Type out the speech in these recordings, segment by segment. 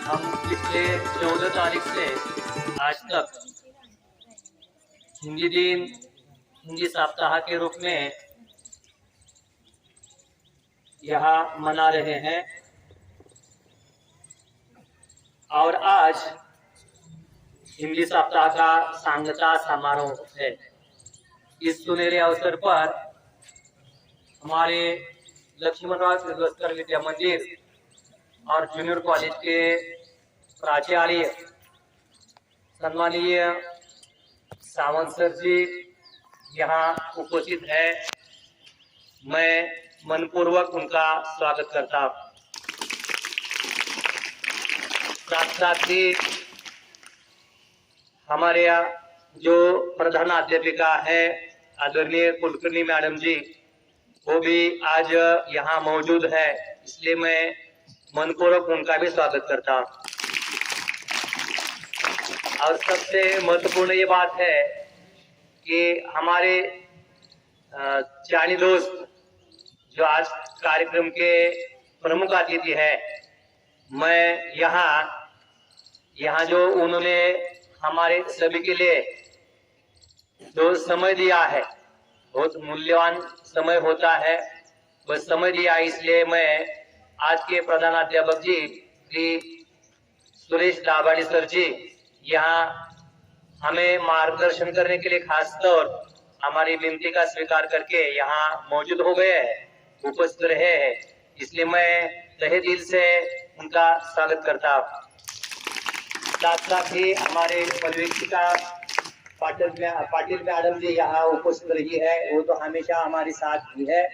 हम पिछले 14 तारीख से आज तक हिंदी सप्ताह के रूप में यहाँ मना रहे हैं और आज हिंदी सप्ताह का सांगता समारोह है। इस सुनहरे अवसर पर हमारे लक्ष्मणराव किर्लोस्कर विद्या मंदिर और जूनियर कॉलेज के प्राचार्य सम्मानीय सावंत सर जी यहाँ उपस्थित है। मैं मनपूर्वक उनका स्वागत करता हूँ। साथ साथ ही हमारे यहाँ जो प्रधान अध्यापिका है आदरणीय कुलकर्णी मैडम जी, वो भी आज यहाँ मौजूद है, इसलिए मैं मनपूर्वक उनका भी स्वागत करता हूँ। और सबसे महत्वपूर्ण ये बात है कि हमारे जानी दोस्त जो आज कार्यक्रम के प्रमुख अतिथि है, मैं यहाँ जो उन्होंने हमारे सभी के लिए जो समय दिया है, बहुत मूल्यवान समय होता है, बस समय दिया, इसलिए मैं आज के प्रधान अध्यापक जी श्री सुरेश दाभाडे सर जी यहाँ हमें मार्गदर्शन करने के लिए खासतौर हमारी विनती का स्वीकार करके यहाँ मौजूद हो गए हैं, उपस्थित रहे हैं, इसलिए मैं तहे दिल से उनका स्वागत करता हूँ। साथ साथ ही हमारे पर्यवेक्षिका पाटिल मैडम जी यहाँ उपस्थित रही है, वो तो हमेशा हमारे साथ ही है,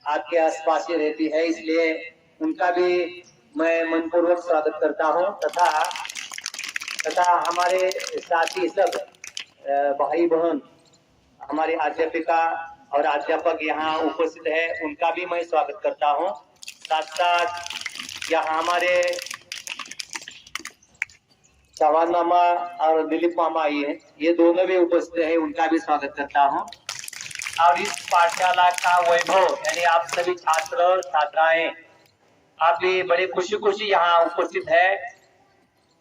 आपके आसपास ही रहती है, इसलिए उनका भी मैं मनपूर्वक स्वागत करता हूँ। तथा हमारे साथी सब भाई बहन हमारे अध्यापिका और अध्यापक यहाँ उपस्थित है, उनका भी मैं स्वागत करता हूँ। साथ साथ यहाँ हमारे चौहान मामा और दिलीप मामा ये दोनों भी उपस्थित है, उनका भी स्वागत करता हूँ। और इस पाठशाला का वैभव यानी आप सभी छात्र और छात्राएं, आप भी बड़े खुशी यहाँ उपस्थित है।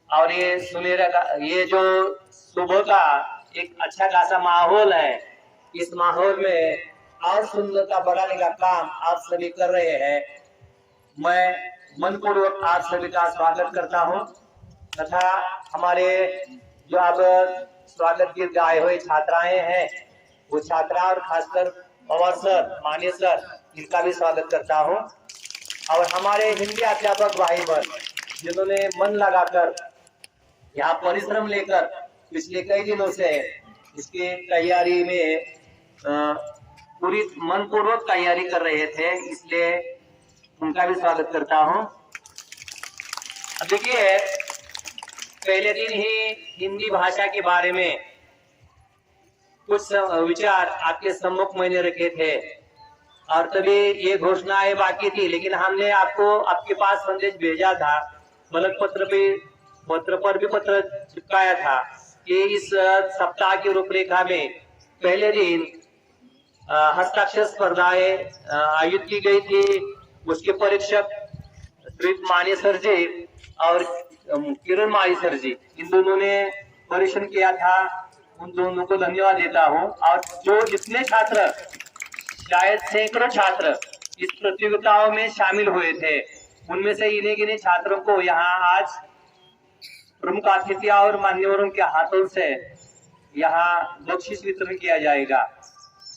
और ये जो सुबह का एक अच्छा खासा माहौल है, इस माहौल में और सुंदरता बढ़ाने का काम आप सभी कर रहे हैं। मैं मनपूर्वक आप सभी का स्वागत करता हूँ। तथा हमारे जो अब स्वागत गीत गाए हुए छात्राएं हैं, वो छात्रा और खासकर पवार सर, मान्य सर, इनका भी स्वागत करता हूँ। और हमारे हिंदी अध्यापक भाई बहन जिन्होंने मन लगाकर यहाँ परिश्रम लेकर पिछले कई दिनों से इसकी तैयारी में पूरी मनपूर्वक तैयारी कर रहे थे, इसलिए उनका भी स्वागत करता हूँ। अब देखिए, पहले दिन ही हिंदी भाषा के बारे में कुछ विचार आपके सम्मुख मैंने रखे थे और तभी ये घोषणाएं बाकी थी, लेकिन हमने आपको आपके पास संदेश भेजा था, बलक पत्र पर भी पत्र चिपकाया था कि इस सप्ताह की रूपरेखा में पहले दिन हस्ताक्षर स्पर्धाएं आयोजित की गई थी। उसके परीक्षक श्री मान्य सर जी और किरण माई सर जी, इन दोनों ने परीक्षण किया था, उन दोनों को धन्यवाद देता हूँ। और जो जितने छात्र, शायद सैकड़ों छात्र इस प्रतियोगिताओं में शामिल हुए थे, उनमें से इन्हीं गिने छात्रों को यहाँ आज प्रमुख अतिथि और मान्यवरों के हाथों से यहाँ बख्शिश वितरण किया जाएगा।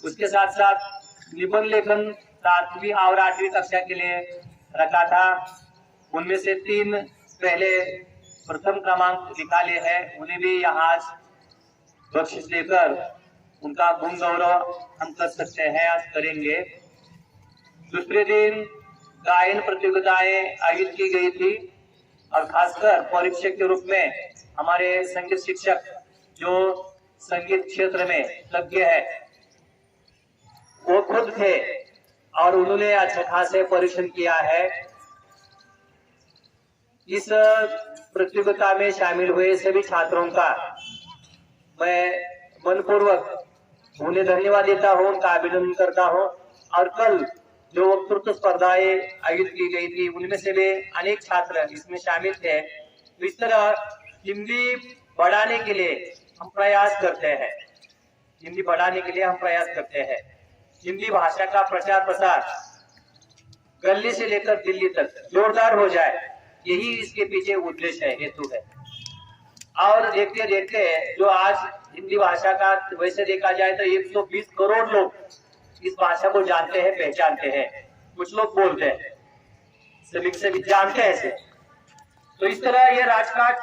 उसके साथ साथ निबंध लेखन 7वीं और 8वीं कक्षा के लिए रखा था, उनमें से 3 पहले प्रथम क्रमांक निकाले हैं, उन्हें भी यहाँ आज बख्शिश देकर उनका गुण गौरव हम कर सकते हैं, आज करेंगे। दूसरे दिन गायन प्रतियोगिताएं आयोजित की गई थी और खासकर परीक्षक के रूप में हमारे संगीत शिक्षक जो संगीत क्षेत्र में तज्ञ है, वो खुद थे और उन्होंने अच्छा खासे परीक्षण किया है। इस प्रतियोगिता में शामिल हुए सभी छात्रों का मैं मनपूर्वक उन्हें धन्यवाद देता हूँ, उनका अभिनंदन करता हूँ। और कल जो वक्तृत्व स्पर्धाएं आयोजित की गई थी उनमें से भी अनेक छात्र इसमें शामिल थे। तो इस तरह हिंदी बढ़ाने के लिए हम प्रयास करते हैं, हिंदी बढ़ाने के लिए हम प्रयास करते हैं। हिंदी भाषा का प्रचार प्रसार गली से लेकर दिल्ली तक जोरदार हो जाए, यही इसके पीछे उद्देश्य है, हेतु है। और देखते देखते जो आज हिंदी भाषा का वैसे देखा जाए तो 120 करोड़ लोग इस भाषा को जानते हैं, पहचानते हैं, कुछ लोग बोलते हैं, सभी सभी जानते हैं इसे। तो इस तरह ये राजकाज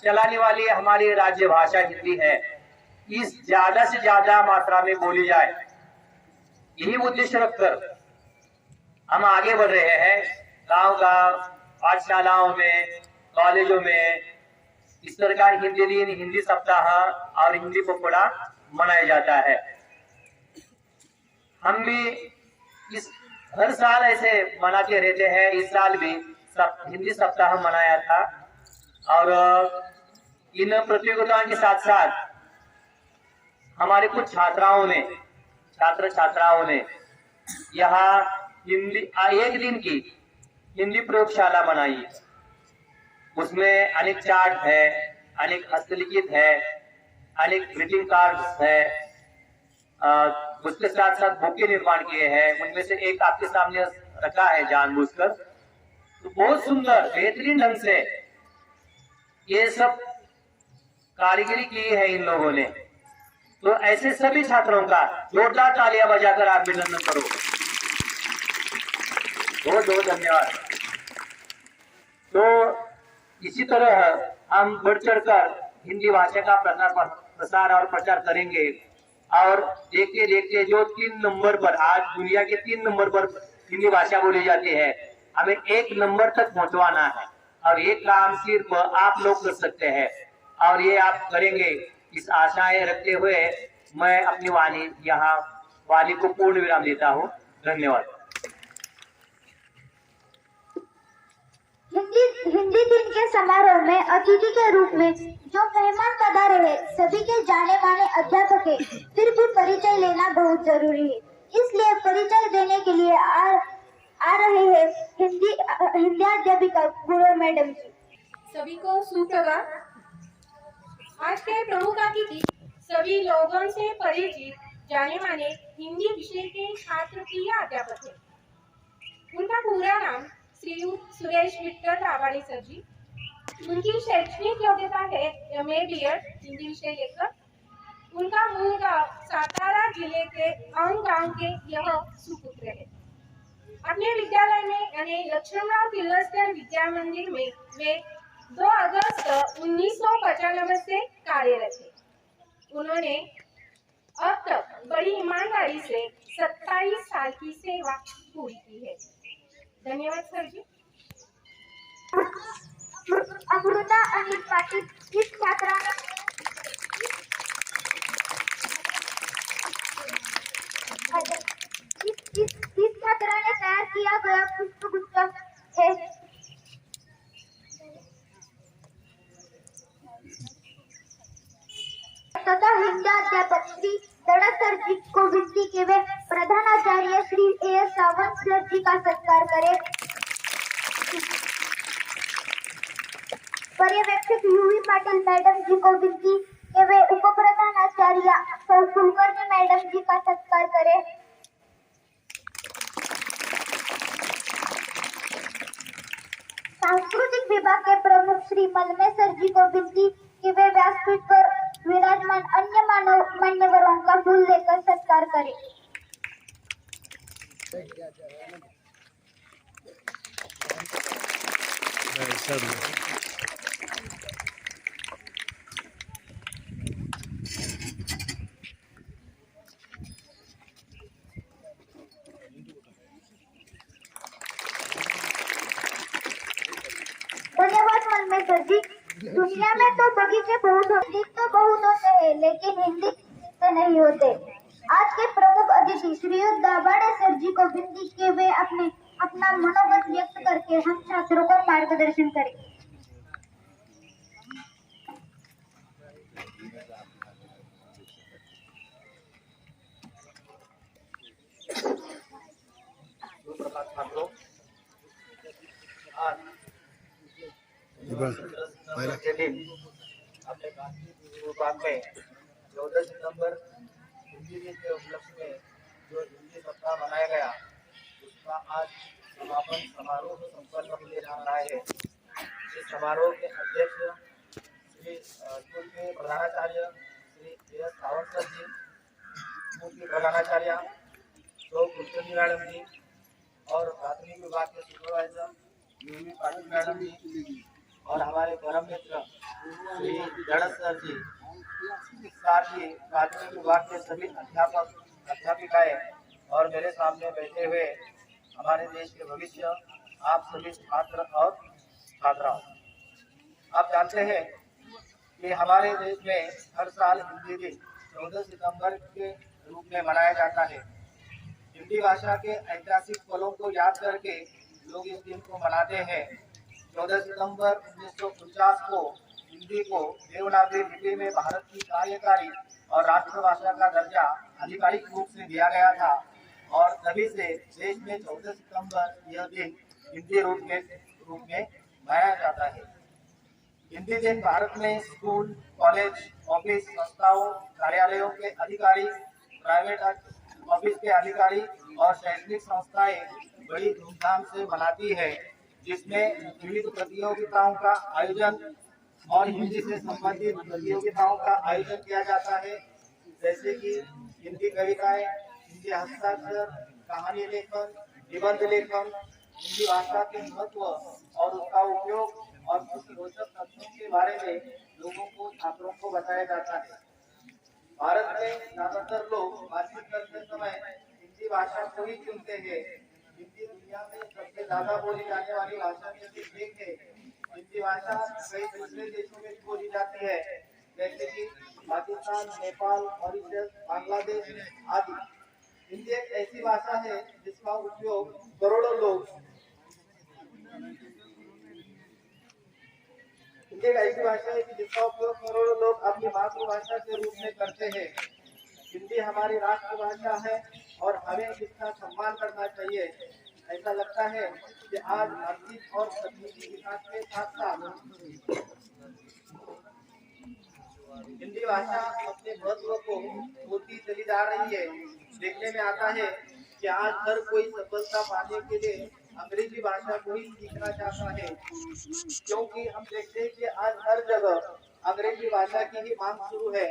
चलाने वाली हमारी राज्य भाषा हिंदी है, इस ज्यादा से ज्यादा मात्रा में बोली जाए, यही उद्देश्य रखकर हम आगे बढ़ रहे हैं। गांव गांव, पाठशालाओं में, कॉलेजों में इस तरह का हिंदी दिन, हिंदी सप्ताह और हिंदी पखवाड़ा मनाया जाता है। हम भी इस हर साल ऐसे मनाते रहते हैं। इस साल भी हिंदी सप्ताह मनाया था और इन प्रतियोगिताओं के साथ साथ हमारे कुछ छात्राओं ने, छात्र छात्राओं ने यहाँ हिंदी एक दिन की हिंदी प्रयोगशाला बनाई। उसमें अनेक चार्ट है, अनेक हस्तलिखित है, अनेक ग्रीटिंग कार्ड्स है, उसके साथ साथ बुक के निर्माण किए हैं। उनमें से एक आपके सामने रखा है जानबूझकर। तो बहुत सुंदर बेहतरीन ढंग से ये सब कारीगरी की है इन लोगों ने। तो ऐसे सभी छात्रों का जोरदार तालियां बजाकर आप अभिनंदन करो। बहुत बहुत धन्यवाद। तो इसी तरह हम बढ़ चढ़कर हिंदी भाषा का प्रसार और प्रचार करेंगे। और देखते देखते जो 3 नंबर पर, आज दुनिया के 3 नंबर पर हिंदी भाषा बोली जाती है, हमें 1 नंबर तक पहुंचवाना है। और ये काम सिर्फ आप लोग कर सकते हैं और ये आप करेंगे, इस आशाएं रखते हुए मैं अपनी वाणी को पूर्ण विराम देता हूँ। धन्यवाद। हिंदी दिन के समारोह में अतिथि के रूप में जो मेहमान पधारे हैं, सभी के जाने माने अध्यापक है, फिर भी परिचय लेना बहुत जरूरी है। इसलिए परिचय देने के लिए आ रहे हैं हिंदी अध्यापिका गुरु मैडम जी। सभी को सुप्रभात। आज के प्रमुख अतिथि सभी लोगों से परिचित जाने माने हिंदी विषय के छात्र प्रिय अध्यापक है। उनका पूरा नाम श्रीयुत सुरेश विठ्ठल रावाड़े सर जी। उनकी शैक्षणिक योग्यता है MA BEd हिंदी विषय लेकर। उनका मूल गांव सातारा जिले के अंग गांव के यह सुपुत्र है। अपने विद्यालय में यानी लक्ष्मणराव किर्लोस्कर विद्या मंदिर में वे 2 अगस्त 1995 से कार्यरत है। उन्होंने अब तक बड़ी ईमानदारी से 27 साल की सेवा पूरी की है। धन्यवाद सर जी। अमृता अनिल पाटिल इस छात्रा इस छात्रा ने तैयार किया गया पुष्पगुच्छ है। तथा हिंदी अध्यापक श्री दड़ा सर जी को विनती के वे प्रधानाचार्य श्री AS सावंत सर जी का सत्कार करें। पर्यवेक्षक UV पाटिल मैडम जी को विनती के वे उप प्रधानाचार्य सौ कुलकर्णी मैडम जी का सत्कार करें। सांस्कृतिक विभाग के प्रमुख श्री मलमे सर जी को विनती कि वे व्यासपीठ पर विराजमान अन्य मान्यवरों का फूल लेकर सत्कार करें। धन्यवाद मलमे सर जी। दुनिया में तो बगीचे बहुत होते हैं, लेकिन हिंदी से नहीं होते। आज के प्रमुख अतिथि श्रीयुत दाभाडे सर जी को विनती के वे अपना मनोबल व्यक्त करके हम छात्रों को मार्गदर्शन करें। के दिन अपने गांधी विभाग में 14 सितंबर हिंदी दिन के उपलक्ष्य में जो हिंदी सप्ताह मनाया गया उसका आज समापन समारोह संपन्न होने जा रहा है। इस समारोह के अध्यक्ष श्री स्कूल के प्रधानाचार्य श्री एस सावंत सर जी, स्कूल के प्रधानाचार्य तो कुलकर्णी मैडम जी और प्राथमिक विभाग के सुपरवाइजर यूवी पाटिल मैडम जी और हमारे परम मित्र श्री जड़स सर जी, साथ ही प्राथमिक विभाग के सभी अध्यापक अध्यापिकाएं और मेरे सामने बैठे हुए हमारे देश के भविष्य आप सभी छात्र और छात्राओं। आप जानते हैं कि हमारे देश में हर साल हिंदी दिन 14 सितंबर के रूप में मनाया जाता है। हिंदी भाषा के ऐतिहासिक पलों को याद करके लोग इस दिन को मनाते हैं। 14 सितंबर 1949 को हिंदी को देवनागरी लिपि में भारत की कार्यकारी और राष्ट्रभाषा का दर्जा आधिकारिक रूप से दिया गया था और तभी से देश में 14 सितंबर यह दिन हिंदी रूप में मनाया जाता है। हिंदी दिन भारत में स्कूल, कॉलेज, ऑफिस, संस्थाओं, कार्यालयों के अधिकारी, प्राइवेट ऑफिस के अधिकारी और शैक्षणिक संस्थाएं बड़ी धूमधाम से मनाती है, जिसमें विविध प्रतियोगिताओं का आयोजन और हिंदी से संबंधित प्रतियोगिताओं का आयोजन किया जाता है, जैसे कि हिंदी कविताएं, हिंदी हस्ताक्षर, कहानी लेखन, निबंध लेखन, हिंदी भाषा के महत्व और उसका उपयोग और कुछ रोचक तथ्यों के बारे में लोगों को, छात्रों को बताया जाता है। भारत में ज्यादातर लोग बातचीत करते समय हिंदी भाषा को ही चुनते हैं। हिंदी दुनिया में सबसे ज्यादा बोली जाने वाली भाषा में से एक है। हिंदी भाषा कई दूसरे देशों में बोली जाती है, जैसे कि पाकिस्तान, नेपाल, मॉरिशस, बांग्लादेश आदि। हिंदी एक ऐसी भाषा है जिसका उपयोग करोड़ों लोग अपनी मातृभाषा के रूप में करते हैं। हिंदी हमारी राष्ट्रभाषा है और हमें इसका सम्मान करना चाहिए। ऐसा लगता है कि आज आर्थिक और तकनीकी विकास के साथ साथ हिंदी भाषा अपने महत्व को खोती चली जा रही है। देखने में आता है कि आज हर कोई सफलता पाने के लिए अंग्रेजी भाषा को ही सीखना चाहता है, क्योंकि हम देखते हैं कि आज हर जगह अंग्रेजी भाषा की ही मांग शुरू है।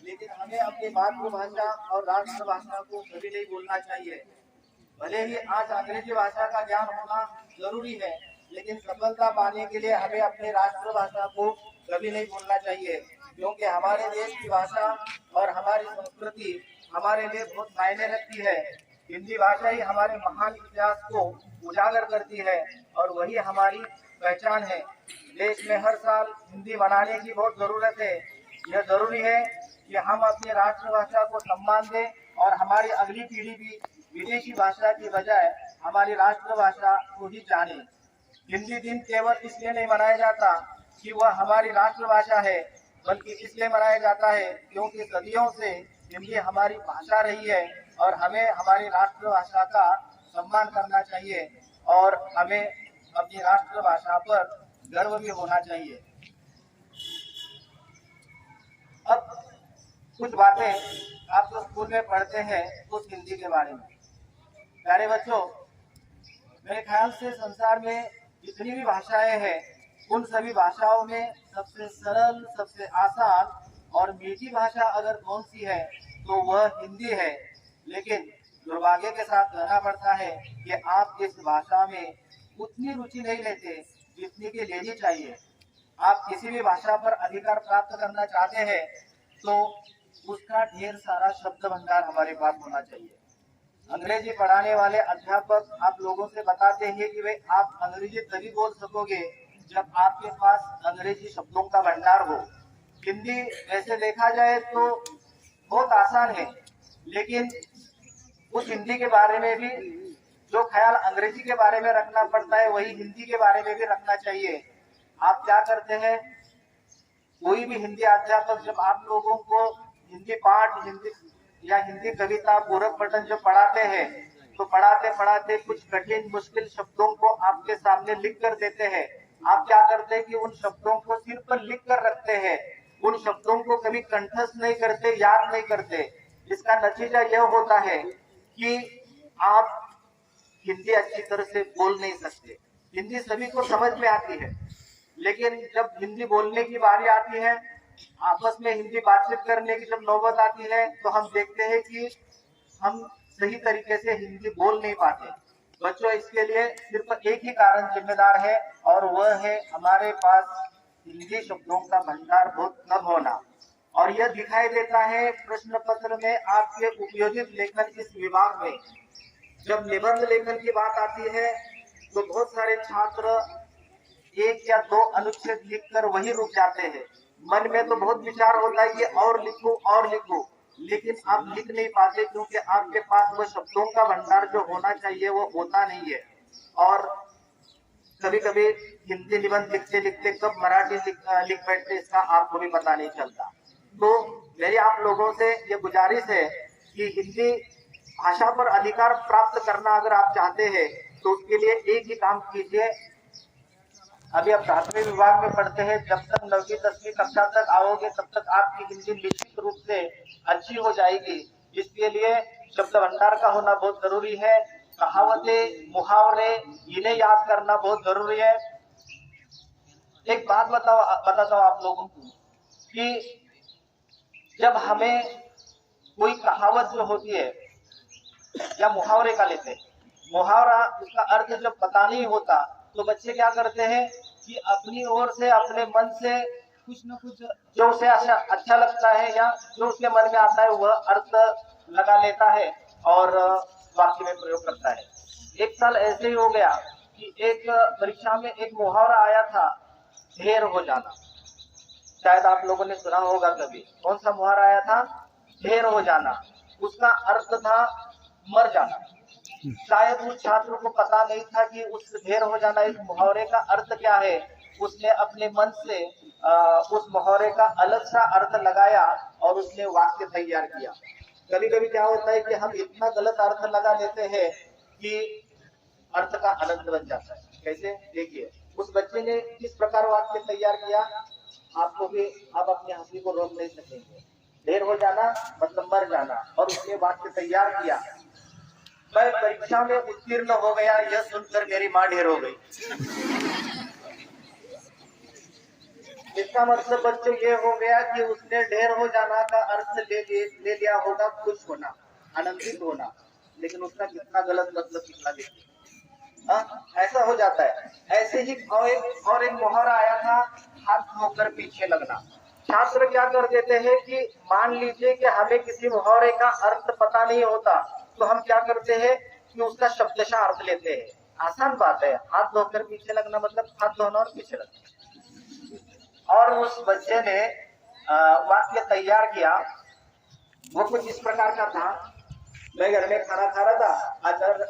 लेकिन हमें अपनी मातृभाषा और राष्ट्रभाषा को कभी नहीं भूलना चाहिए। भले ही आज अंग्रेजी भाषा का ज्ञान होना जरूरी है, लेकिन सफलता पाने के लिए हमें अपनी राष्ट्रभाषा को कभी नहीं भूलना चाहिए, क्योंकि हमारे देश की भाषा और हमारी संस्कृति हमारे लिए बहुत मायने रखती है। हिंदी भाषा ही हमारे महान इतिहास को उजागर करती है और वही हमारी पहचान है। देश में हर साल हिंदी मनाने की बहुत जरूरत है। यह जरूरी है कि हम अपनी राष्ट्रभाषा को सम्मान दें और हमारी अगली पीढ़ी भी विदेशी भाषा की बजाय हमारी राष्ट्रभाषा को ही जाने। हिंदी दिन केवल इसलिए नहीं मनाया जाता कि वह हमारी राष्ट्रभाषा है, बल्कि इसलिए मनाया जाता है क्योंकि सदियों से हिंदी हमारी भाषा रही है और हमें हमारी राष्ट्रभाषा का सम्मान करना चाहिए और हमें अपनी राष्ट्रभाषा पर गर्व भी होना चाहिए। अब कुछ बातें आप जो स्कूल में पढ़ते हैं उस हिंदी के बारे में। प्यारे बच्चों, मेरे ख्याल से संसार में जितनी भी भाषाएं हैं उन सभी भाषाओं में सबसे सरल, सबसे आसान और मीठी भाषा अगर कौन सी है तो वह हिंदी है। लेकिन दुर्भाग्य के साथ कहना पड़ता है कि आप इस भाषा में उतनी रुचि नहीं लेते जितनी की लेनी चाहिए। आप किसी भी भाषा पर अधिकार प्राप्त करना चाहते हैं तो उसका ढेर सारा शब्द भंडार हमारे पास होना चाहिए। अंग्रेजी पढ़ाने वाले अध्यापक आप लोगों से बताते हैं कि भाई आप अंग्रेजी तभी बोल सकोगे जब आपके पास अंग्रेजी शब्दों का भंडार हो। हिंदी वैसे देखा जाए तो बहुत आसान है, लेकिन उस हिंदी के बारे में भी जो ख्याल अंग्रेजी के बारे में रखना पड़ता है वही हिंदी के बारे में भी रखना चाहिए। आप क्या करते हैं, कोई भी हिंदी अध्यापक जब आप लोगों को हिंदी पाठ, हिंदी या हिंदी कविता, पूरक पठन जब पढ़ाते हैं तो पढ़ाते पढ़ाते कुछ कठिन मुश्किल शब्दों को आपके सामने लिख कर देते हैं आप क्या करते हैं कि उन शब्दों को सिर पर लिख कर रखते हैं, उन शब्दों को कभी कंठस्थ नहीं करते, याद नहीं करते। इसका नतीजा यह होता है कि आप हिंदी अच्छी तरह से बोल नहीं सकते। हिंदी सभी को समझ में आती है, लेकिन जब हिंदी बोलने की बारी आती है, आपस में हिंदी बातचीत करने की जब नौबत आती है, तो हम देखते हैं कि हम सही तरीके से हिंदी बोल नहीं पाते। बच्चों, इसके लिए सिर्फ एक ही कारण जिम्मेदार है, और वह है हमारे पास हिंदी शब्दों का भंडार बहुत कम होना। और यह दिखाई देता है प्रश्न पत्र में आपके उपयोजित लेखन इस विभाग में। जब निबंध लेखन की बात आती है तो बहुत सारे छात्र एक या दो अनुच्छेद लिखकर वही रुक जाते हैं। मन में तो बहुत विचार होता है कि और लिखूं, लेकिन आप लिख नहीं पाते, क्योंकि आपके पास वो शब्दों का भंडार जो होना चाहिए वो होता नहीं है। और कभी कभी हिंदी निबंध लिखते लिखते कब मराठी लिख बैठते, इसका आपको भी पता नहीं चलता। तो मेरी आप लोगों से ये गुजारिश है कि हिंदी भाषा पर अधिकार प्राप्त करना अगर आप चाहते हैं तो उसके लिए एक ही काम कीजिए। अभी आप 7वें विभाग में पढ़ते हैं, जब तक 9वीं 10वीं कक्षा तक आओगे तब तक आपकी हिंदी निश्चित रूप से अच्छी हो जाएगी। इसके लिए शब्द भंडार का होना बहुत जरूरी है। कहावतें, मुहावरे, इन्हें याद करना बहुत जरूरी है। एक बात बताता हूँ आप लोगों को कि जब हमें कोई कहावत जो होती है या मुहावरे का लेते हैं, मुहावरा उसका अर्थ जब पता नहीं होता तो बच्चे क्या करते हैं कि अपनी ओर से, अपने मन से कुछ न कुछ जो उसे अच्छा लगता है या जो उसके मन में आता है वह अर्थ लगा लेता है और वाक्य में प्रयोग करता है। एक साल ऐसे ही हो गया कि एक परीक्षा में एक मुहावरा आया था, ढेर हो जाना। शायद आप लोगों ने सुना होगा कभी। कौन सा मुहावरा आया था? ढेर हो जाना। उसका अर्थ था मर जाना। शायद उस छात्र को पता नहीं था कि उस ढेर हो जाना इस मुहावरे का अर्थ क्या है। उसने अपने मन से उस मुहावरे का अलग सा अर्थ लगाया और उसने वाक्य तैयार किया। कभी कभी क्या होता है कि हम इतना गलत अर्थ लगा लेते हैं कि अर्थ का अनंत बन जाता है। कैसे? देखिए, उस बच्चे ने किस प्रकार वाक्य तैयार किया, आपको भी आप अपने हंसी को रोक नहीं सकेंगे। ढेर हो जाना मतलब मर जाना, और उसने वाक्य तैयार किया, मैं परीक्षा में उत्तीर्ण हो गया, यह सुनकर मेरी माँ ढेर हो गई। इसका मतलब बच्चों ये हो गया कि उसने ढेर हो जाना का अर्थ ले लिया होगा खुश होना, आनंदित होना, लेकिन उसका कितना गलत मतलब निकला। देखिए, ऐसा हो जाता है। ऐसे ही और एक मुहावरा आया था, हाथ धोकर पीछे लगना। छात्र क्या कर देते हैं कि मान लीजिए कि हमें किसी मुहावरे का अर्थ पता नहीं होता, तो हम क्या करते हैं कि उसका शब्दशः अर्थ लेते हैं। आसान बात है, हाथ धोकर पीछे लगना मतलब हाथ धोना और पीछे लगना। और उस बच्चे ने वाक्य तैयार किया, वो कुछ इस प्रकार का था, मैं घर में खाना खा रहा था,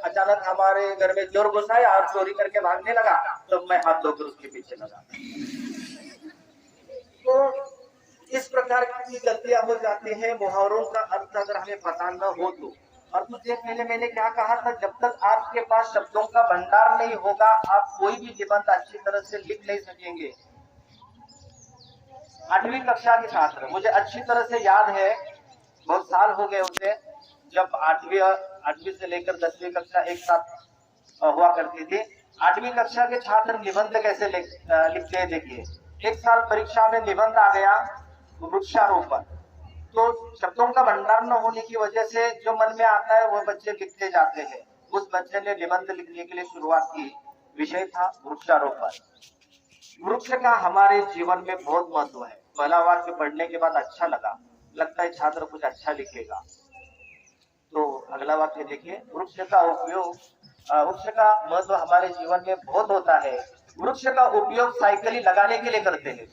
अचानक हमारे घर में चोर घुस आया और चोरी करके भागने लगा, तो मैं हाथ धोकर उसके पीछे लगा। तो इस प्रकार की गलतियां हो जाती हैं मुहावरों का अर्थ अगर हमें पता न हो तो। और कुछ देर पहले मैंने क्या कहा था, जब तक आपके पास शब्दों का भंडार नहीं होगा आप कोई भी निबंध अच्छी तरह से लिख नहीं सकेंगे। 8वीं कक्षा के छात्र, मुझे अच्छी तरह से याद है, बहुत साल हो गए उसे, जब 8वीं से लेकर 10वीं कक्षा एक साथ हुआ करती थी। 8वीं कक्षा के छात्र निबंध कैसे लिखते हैं, देखिए। एक साल परीक्षा में निबंध आ गया वृक्षारोपण, तो शब्दों का भंडार न होने की वजह से जो मन में आता है वो बच्चे लिखते जाते हैं। उस बच्चे ने निबंध लिखने के लिए शुरुआत की, विषय था वृक्षारोपण। वृक्ष का हमारे जीवन में बहुत महत्व है। पहला वाक्य पढ़ने के बाद अच्छा लगता है छात्र कुछ अच्छा लिखेगा। तो अगला वाक्य देखिए, वृक्ष का महत्व हमारे जीवन में बहुत होता है। वृक्ष का उपयोग साइकिल लगाने के लिए करते हैं।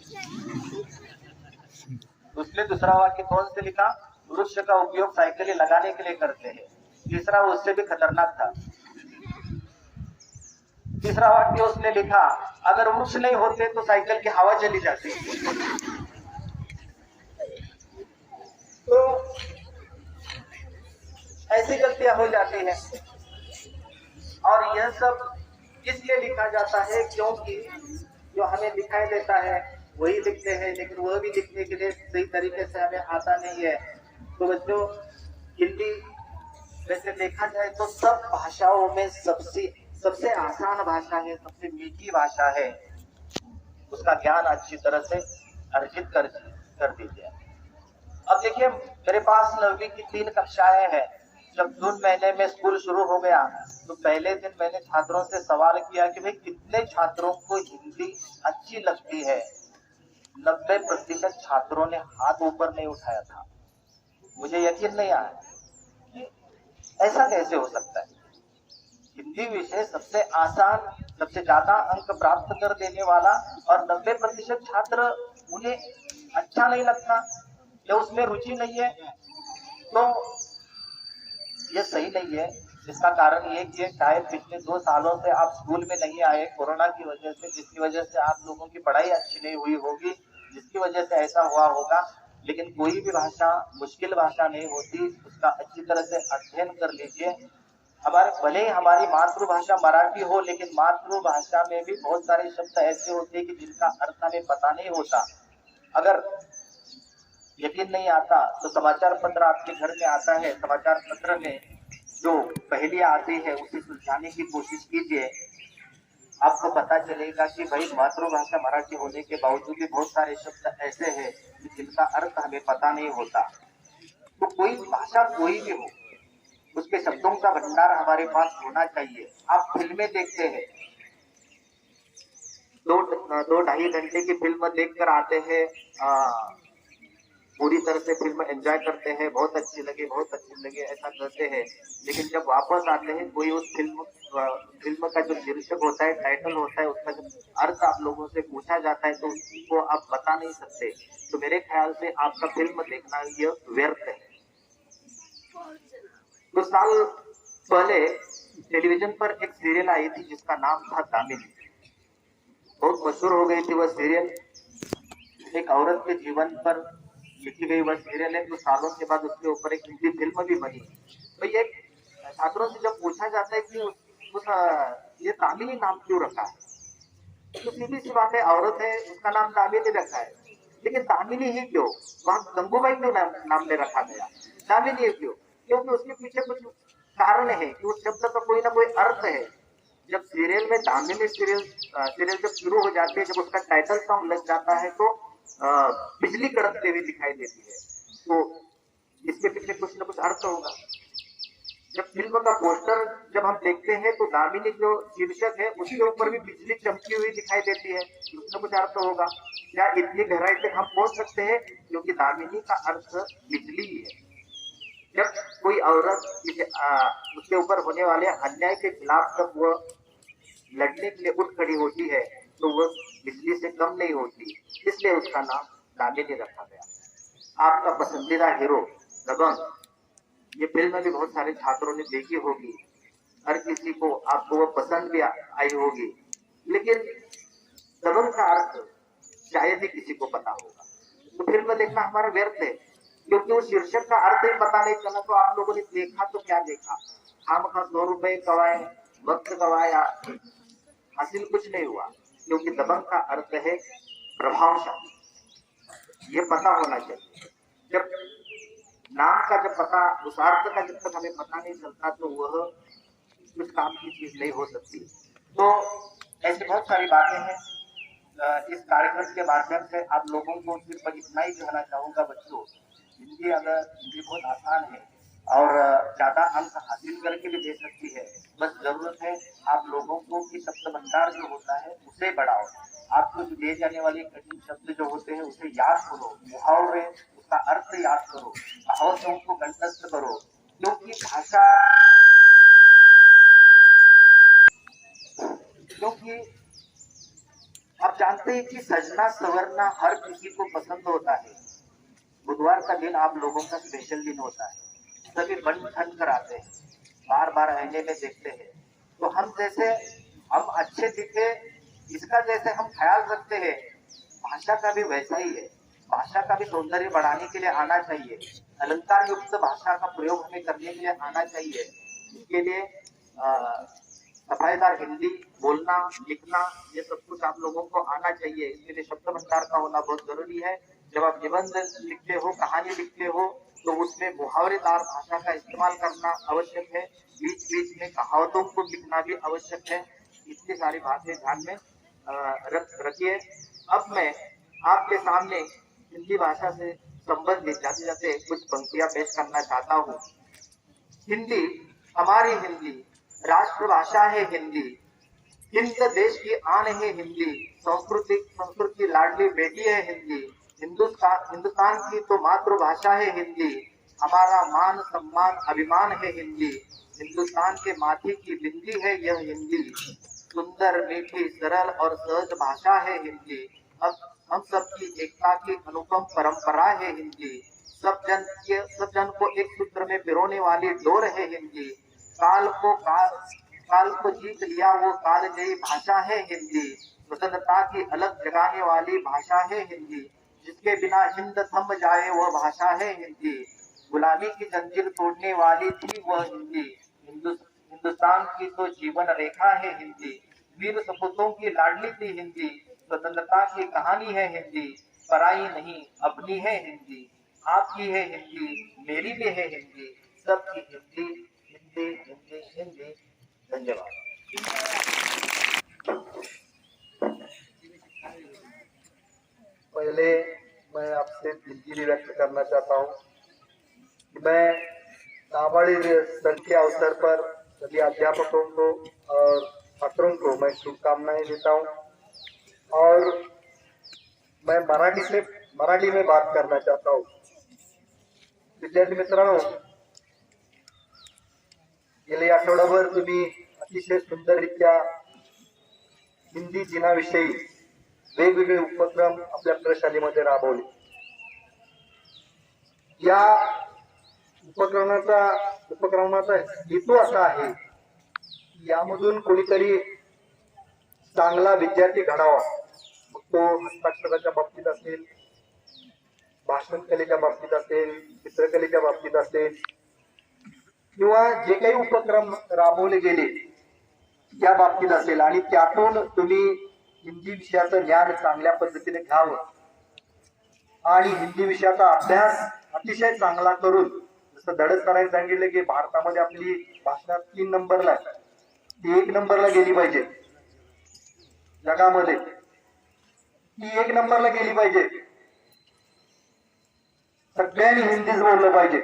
उसने दूसरा वाक्य कौन से लिखा? वृक्ष का उपयोग साइकिल लगाने के लिए करते हैं। तीसरा उससे भी खतरनाक था। तीसरा वाक्य उसने लिखा, अगर वृक्ष नहीं होते तो साइकिल की हवा चली जाती। तो ऐसी गलतियां हो जाती हैं, और यह सब इसलिए लिखा जाता है क्योंकि जो हमें दिखाई देता है वही लिखते हैं, लेकिन वह भी लिखने के लिए सही तरीके से हमें आता नहीं है। तो बच्चों, हिंदी वैसे देखा जाए तो सब भाषाओं में सबसे आसान भाषा है, सबसे मीठी भाषा है। उसका ज्ञान अच्छी तरह से अर्जित कर दीजिए। अब देखिए, मेरे पास 9वीं की 3 कक्षाएं हैं। जब जून महीने में स्कूल शुरू हो गया तो पहले दिन मैंने छात्रों से सवाल किया कि भाई कितने छात्रों को हिंदी अच्छी लगती है। 90% छात्रों ने हाथ ऊपर नहीं उठाया था। मुझे यकीन नहीं आया कि ऐसा कैसे हो सकता है। हिंदी विषय सबसे आसान, सबसे ज्यादा अंक प्राप्त कर देने वाला, और 90% छात्र उन्हें अच्छा नहीं लगता या उसमें रुचि नहीं है, तो ये सही नहीं है। इसका कारण ये कि शायद पिछले 2 सालों से आप स्कूल में नहीं आए कोरोना की वजह से, जिसकी वजह से आप लोगों की पढ़ाई अच्छी नहीं हुई होगी, जिसकी वजह से ऐसा हुआ होगा। लेकिन कोई भी भाषा मुश्किल भाषा नहीं होती, उसका अच्छी तरह से अध्ययन कर लीजिए। भले ही हमारी मातृभाषा मराठी हो, लेकिन मातृभाषा में भी बहुत सारे शब्द ऐसे होते हैं कि जिनका अर्थ हमें पता नहीं होता। अगर यकीन नहीं आता तो समाचार पत्र आपके घर में आता है, समाचार पत्र में जो पहेलियां आती है उसे सुलझाने की कोशिश कीजिए। आपको पता चलेगा कि भाई मातृभाषा मराठी होने के बावजूद भी बहुत सारे शब्द ऐसे हैं जिनका अर्थ हमें पता नहीं होता। तो कोई भाषा कोई भी हो, उसके शब्दों का भंडार हमारे पास होना चाहिए। आप फिल्में देखते हैं, 2-2.5 घंटे की फिल्म देखकर आते हैं, पूरी तरह से फिल्म एंजॉय करते हैं, बहुत अच्छी लगी ऐसा करते हैं। लेकिन जब वापस आते हैं, कोई उस फिल्म का जो शीर्षक होता है, टाइटल होता है, उसका जब अर्थ आप लोगों से पूछा जाता है तो उसको आप बता नहीं सकते। तो मेरे ख्याल से आपका फिल्म देखना ये व्यर्थ है। कुछ साल पहले टेलीविजन पर एक सीरियल आई थी जिसका नाम था दामिनी। बहुत मशहूर हो गई थी वह सीरियल। एक औरत के जीवन पर लिखी गई वह सीरियल है। तो सालों के बाद उसके ऊपर एक हिंदी फिल्म भी बनी। तो ये छात्रों से जब पूछा जाता है कि ये दामिनी नाम क्यों रखा है, तो सीधी सी बात है, औरत है उसका नाम दामिनी रखा है। लेकिन दामिनी ही क्यों, वहां गंगूबाई क्यों नाम ले रखा गया, दामिनी क्यों? क्योंकि उसके पीछे कुछ कारण है कि उस शब्द का कोई ना कोई अर्थ है। जब सीरियल में दामिनी सीरियल जब शुरू हो जाती है, जब उसका टाइटल सॉन्ग लग जाता है तो बिजली कड़कते हुए दिखाई देती है। तो इसके पीछे कुछ ना कुछ अर्थ होगा। जब फिल्म का पोस्टर जब हम देखते हैं तो दामिनी जो शीर्षक है उसके ऊपर भी बिजली चमकी हुई दिखाई देती है, उसमें कुछ अर्थ होगा। क्या इतनी गहराई तक हम पहुंच सकते हैं? क्योंकि दामिनी का अर्थ बिजली ही है। जब कोई औरत उसके ऊपर होने वाले अन्याय के खिलाफ जब वह लड़ने के लिए उठ खड़ी होती है तो वह बिजली से कम नहीं होती, इसलिए उसका नाम दामिनी रखा गया। आपका पसंदीदा हीरो दबंग, ये फिल्म भी बहुत सारे छात्रों ने देखी होगी, हर किसी को आपको वो पसंद भी आई होगी। लेकिन दबंग का अर्थ शायद ही किसी को पता होगा। तो फिल्म देखना हमारा व्यर्थ है, क्योंकि उस शीर्षक का अर्थ ही पता नहीं चला। तो आप लोगों ने देखा तो क्या देखा, खामखा 100 रुपए गवाए, वक्त गवाया, हासिल कुछ नहीं हुआ। क्योंकि दबंग का अर्थ है प्रभावशाली, ये पता होना चाहिए। जब नाम का जब पता, उस अर्थ का जब तक हमें पता नहीं चलता तो वह कुछ काम की चीज नहीं हो सकती। तो ऐसी बहुत सारी बातें हैं। इस कार्यक्रम के माध्यम से आप लोगों को सिर्फ इतना ही कहना चाहूंगा, बच्चों, हिंदी बहुत आसान है और ज्यादा अंक हासिल करके भी दे सकती है। बस जरूरत है आप लोगों को कि शब्द भंडार जो होता है उसे बढ़ाओ। आपको जो दिए जाने वाले कठिन शब्द जो होते हैं उसे याद करो, मुहावरे, उसका अर्थ याद करो, भावों को कंठस्थ करो। क्योंकि आप जानते हैं कि सजना संवरना हर किसी को पसंद होता है। बुधवार का दिन आप लोगों का स्पेशल दिन होता है, सभी बन ठन कर आते हैं, बार बार आईने में देखते हैं। तो हम अच्छे दिखे इसका जैसे हम ख्याल रखते हैं, भाषा का भी वैसा ही है। भाषा का भी सौंदर्य बढ़ाने के लिए आना चाहिए, अलंकार युक्त भाषा का प्रयोग हमें करने के लिए आना चाहिए। इसके लिए सफाईदार हिंदी बोलना लिखना ये सब कुछ आप लोगों को आना चाहिए। इसके लिए शब्द भंडार का होना बहुत जरूरी है। जब आप निबंध लिखते हो, कहानी लिखते हो, तो उसमें मुहावरेदार भाषा का इस्तेमाल करना आवश्यक है। बीच बीच में कहावतों को लिखना भी आवश्यक है। इतनी सारी बातें ध्यान में रखिए। अब मैं आपके सामने हिंदी भाषा से संबंधित जाते जाते कुछ पंक्तियां पेश करना चाहता हूँ। हिंदी हमारी हिंदी राष्ट्रभाषा है हिंदी, हिंद देश की आन है हिंदी, संस्कृत की लाडली बेटी है हिंदी, हिंदुस्तान की तो मातृभाषा है हिंदी, हमारा मान सम्मान अभिमान है हिंदी, हिंदुस्तान के माथे की बिंदी है यह हिंदी, सुंदर मीठी सरल और सहज भाषा है हिंदी, अब हम सबकी एकता की अनुपम परंपरा है हिंदी, सब जन को एक सूत्र में पिरोने वाली डोर है हिंदी, काल को जीत लिया वो कालजयी भाषा है हिंदी, स्वतंत्रता की अलग जगाने वाली भाषा है हिंदी, जिसके बिना हिंद थम जाए वह भाषा है हिंदी, गुलामी की जंजीर तोड़ने वाली थी वह हिंदी, हिंदुस्तान की तो जीवन रेखा है हिंदी, वीर सपूतों की लाडली थी हिंदी, स्वतंत्रता की कहानी है हिंदी, पराई नहीं अपनी है हिंदी, आपकी है हिंदी मेरी भी है हिंदी, सबकी हिंदी हिंदी हिंदी हिंदी। धन्यवाद। पहले मैं आपसे दिलगिरी व्यक्त करना चाहता हूँ कि मैं नाबालिग दिवस के अवसर पर सभी अध्यापकों को और छात्रों को मैं शुभकामनाएं देता हूँ और मैं मराठी में बात करना चाहता हूँ। विद्यार्थी मित्रांनो, गेले आठवडाभर तुम्ही अतिशय सुंदररित्या हिंदी दिनाविषयी वेगवेगळे उपक्रम आपल्या प्रशालेमध्ये राबवले। या उपक्रमाचा हेतू असा आहे की यामधून कोणीतरी चांगला विद्यार्थी घडावा, मग तो हस्ताक्षराच्या बाबतीत असेल, भाषण कलेच्या बाबतीत असेल, चित्रकलेच्या बाबतीत असेल किंवा जे काही उपक्रम राबवले गेले त्या बाबतीत असेल, आणि त्यातून तुम्ही हिंदी विषयाचं ज्ञान चांगल्या पद्धतीने घ्यावं आणि हिंदी विषयाचा अभ्यास अतिशय चांगला करून, जसं धडक सरांनी सांगितलं की भारतामध्ये आपली भाषा 3 नंबरला आहे, ती 1 नंबरला गेली पाहिजे, जगामध्ये ती 1 नंबरला गेली पाहिजे, सगळ्यांनी हिंदीच बोललं पाहिजे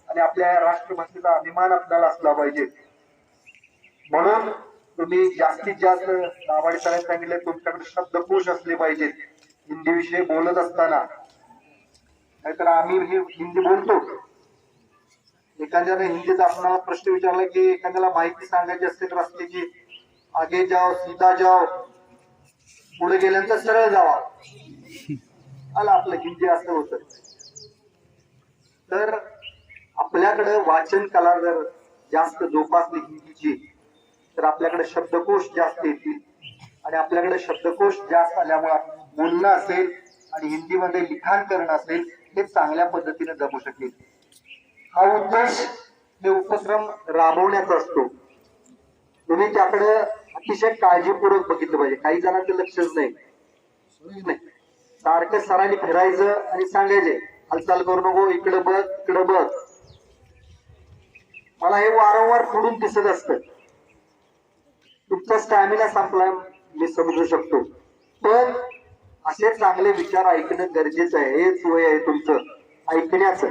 आणि आपल्या राष्ट्रभाषेचा अभिमान आपल्याला असला पाहिजे। म्हणून तुम्ही जास्तीत जास्त नावाडी सरांनी सांगितले तुमच्याकडे शब्दकोश असले पाहिजेत हिंदी विषय बोलत असताना, नाहीतर आम्ही हिंदी बोलतो, एखाद्याने हिंदीचा आपल्याला प्रश्न विचारला की एखाद्याला माहिती सांगायची असते तर असते की आगे जाओ सीधा जाओ, पुढे गेल्यानंतर सरळ जावा, आला आपलं हिंदी असं होतं। तर आपल्याकडे वाचन कला जर जास्त जोपासली हिंदीची तर आपल्याकडे शब्दकोश जास्त येतील आणि आपल्याकडे शब्दकोश जास्त आल्यामुळे बोलणं असेल आणि हिंदीमध्ये लिखाण करणं असेल हे चांगल्या पद्धतीने जमू शकेल। हा उद्देश हे उपक्रम राबवण्याचा असतो। तुम्ही त्याकडे अतिशय काळजीपूर्वक बघितलं पाहिजे। काही जणांचं लक्षच नाही, सारखं सरांनी फिरायचं आणि सांगायचे हालचाल करू नको, इकडे बघ इकडे बघ। मला हे वारंवार पुढून दिसत असतं। तुमचा स्टॅमिना संपलाय मी समजू शकतो, पण असे चांगले विचार ऐकणं गरजेचं आहे। हेच वय आहे तुमचं ऐकण्याचं,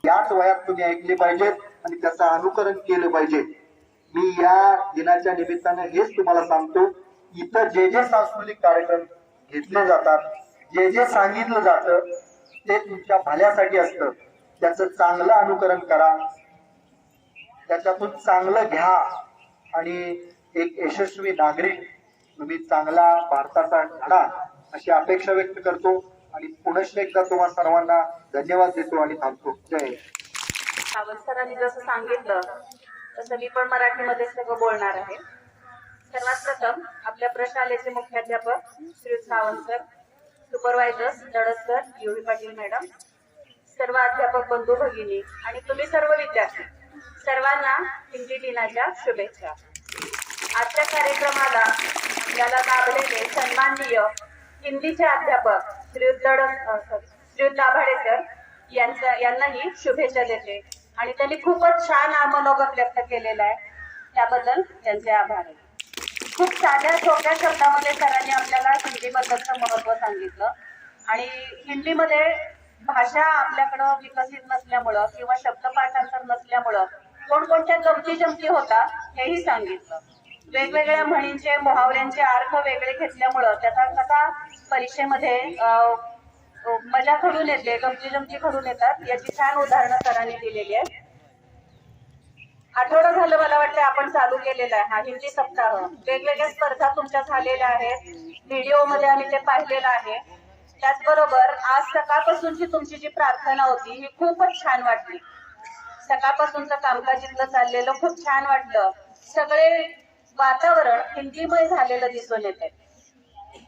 याच वयात तुम्ही ऐकले पाहिजेत आणि त्याचं अनुकरण केलं पाहिजे। मी या दिनाच्या निमित्तानं हेच तुम्हाला सांगतो, इथं जे जे सांस्कृतिक कार्यक्रम घेतले जातात, जे जे सांगितलं जातं ते तुमच्या भल्यासाठी असतं। त्याचं चांगलं अनुकरण करा, त्याच्यातून चांगलं घ्या आणि एक यशस्वी नागरिक तुम्ही चांगला भारताचा घडा अशी अपेक्षा व्यक्त करतो आणि पुनश्च एकदा तुम्हा सर्वांना धन्यवाद देतो आणि थांबतो। जय हिंद। सावंत सरांनी जसं सांगितलं तसं मी पण मराठीमध्ये सगळं बोलणार आहे। सर्वात प्रथम आपल्या प्रशालेचे मुख्याध्यापक श्री सावंत सर, सुपरवायझर्स धडक सर, युवी पाटील मॅडम, सर्व अध्यापक बंधू भगिनी आणि तुम्ही सर्व विद्यार्थी, सर्वांना हिंदी दिनाच्या शुभेच्छा. आजच्या कार्यक्रमाला आपल्याला लाभलेले सन्माननीय हिंदीचे अध्यापक श्रीयुत दाभाडे सर यांनाही शुभेच्छा देते आणि त्यांनी खूपच छान मनोगत व्यक्त केलेलं आहे, त्याबद्दल त्यांचे आभार. खूप साध्या सोप्या शब्दामध्ये सरांनी आपल्याला हिंदीबद्दलचं महत्व सांगितलं आणि हिंदीमध्ये भाषा आपल्याकडं विकसित नसल्यामुळं किंवा शब्दपाठांतर नसल्यामुळं कोणकोणत्या गमती जमती होतात हेही सांगितलं. वेगवेगळ्या म्हणींचे मुहावऱ्यांचे अर्थ वेगळे घेतल्यामुळं त्याचा कसा परीक्षेमध्ये मजा घडून येते, गमती जमती घडून येतात याची छान उदाहरणं सरांनी दिलेली आहेत. आठवडा झालं मला वाटतं आपण चालू केलेला आहे हा हिंदी सप्ताह. वेगवेगळ्या स्पर्धा तुमच्या झालेल्या आहेत, व्हिडिओमध्ये आम्ही ते पाहिलेलं आहे. त्याचबरोबर आज सकाळपासूनची तुमची जी प्रार्थना होती ही खूपच छान वाटली. सकाळपासूनचं कामकाज इथलं चाललेलं खूप छान वाटलं. सगळे वातावरण हिंदीमय झालेलं दिसून येते,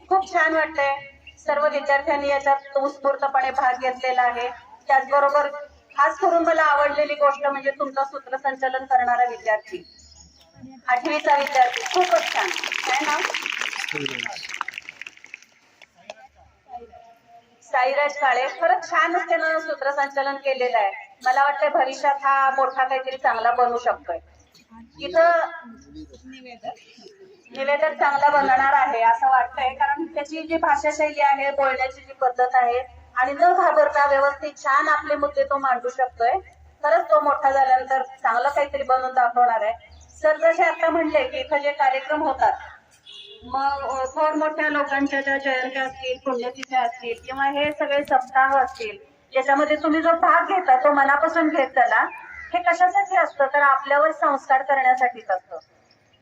खूप छान वाटतंय. सर्व विद्यार्थ्यांनी याच्यात उत्स्फूर्तपणे भाग घेतलेला आहे. त्याचबरोबर खास करून मला आवडलेली गोष्ट म्हणजे तुमचं सूत्रसंचालन करणारा विद्यार्थी, 8वीचा विद्यार्थी, खूपच छान आहे ना. साईराज काळे खरंच छान त्यानं सूत्रसंचालन केलेलं आहे. मला वाटतं भविष्यात हा मोठा काहीतरी चांगला बनू शकतोय. इथं निवेदक चांगला बनणार आहे असं वाटतंय, कारण त्याची जी भाषाशैली आहे, बोलण्याची जी पद्धत आहे आणि न घाबरता व्यवस्थित छान आपले मुद्दे तो मांडू शकतोय. खरंच तो मोठा झाल्यानंतर चांगलं काहीतरी बनवून दाखवणार आहे. सर जसे आता म्हणले की इथं जे कार्यक्रम होतात, मग थोर मोठ्या लोकांच्या ज्या जयंत्या असतील, पुण्यतिथ्या असतील किंवा हे सगळे सप्ताह असतील, याच्यामध्ये तुम्ही जो भाग घेता तो मनापासून घेत चला. हे कशासाठी असतं तर आपल्यावर संस्कार करण्यासाठीच असतं.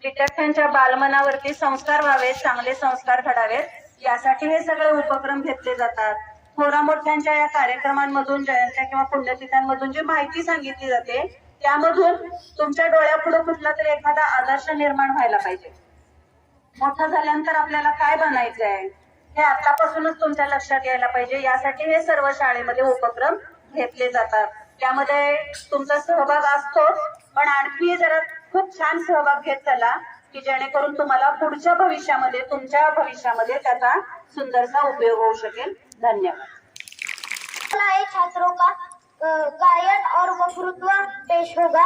विद्यार्थ्यांच्या बालमनावरती संस्कार व्हावेत, चांगले संस्कार घडावेत, यासाठी हे सगळे उपक्रम घेतले जातात. थोरा मोठ्यांच्या या कार्यक्रमांमधून, जयंत्या किंवा पुण्यतिथ्यांमधून जी माहिती सांगितली जाते त्यामधून तुमच्या डोळ्यापुढे कुठला तरी एखादा आदर्श निर्माण व्हायला पाहिजे. मोठं झाल्यानंतर आपल्याला काय बनायचं आहे हे आतापासूनच तुमच्या लक्षात यायला पाहिजे. यासाठी हे सर्व शाळेमध्ये उपक्रम घेतले जातात. त्यामध्ये तुमचा सहभाग असतोच, पण आणखी जरा खूप छान सहभाग घेत चला की जेणेकरून तुम्हाला पुढच्या भविष्यामध्ये, तुमच्या भविष्यामध्ये त्याचा सुंदरसा उपयोग होऊ शकेल. धन्यवाद. छात्रों का गायन और वक्तृत्व पेश होगा.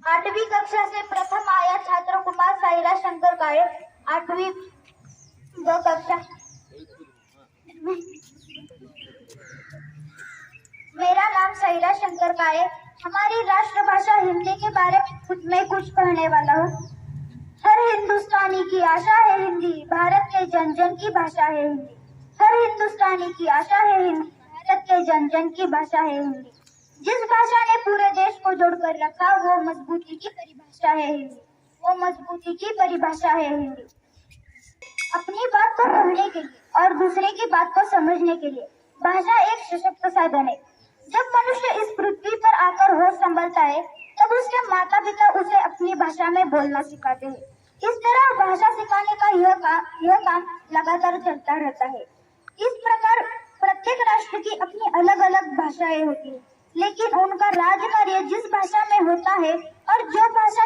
8वीं कक्षा से प्रथम आया छात्र कुमार साहिरा शंकर काळे, 8वीं ब कक्षा. मेरा नाम साहिरा शंकर काळे. हमारी राष्ट्रभाषा हिंदी के बारे में कुछ कहने वाला हूँ. हर हिंदुस्तानी की आशा है हिंदी, भारत के जन जन की भाषा है हिंदी. हर हिंदुस्तानी की आशा है हिंदी, भारत के जन जन की भाषा है हिंदी. जिस भाषा ने पूरे देश को जोड़कर रखा वो मजबूती की परिभाषा है हिंदी, वो मजबूती की परिभाषा है हिंदी. अपनी बात को कहने के लिए और दूसरे की बात को समझने के लिए भाषा एक सशक्त साधन है. जब मनुष्य इस पृथ्वी पर आकर होश संभलता है तब उसके माता पिता उसे अपनी भाषा में बोलना सिखाते हैं. इस तरह भाषा सिखाने का यह काम लगातार चलता रहता है. इस प्रकार प्रत्येक राष्ट्र की अपनी अलग अलग भाषाएं होती है, लेकिन उनका राजकार्य जिस भाषा में होता है और जो भाषा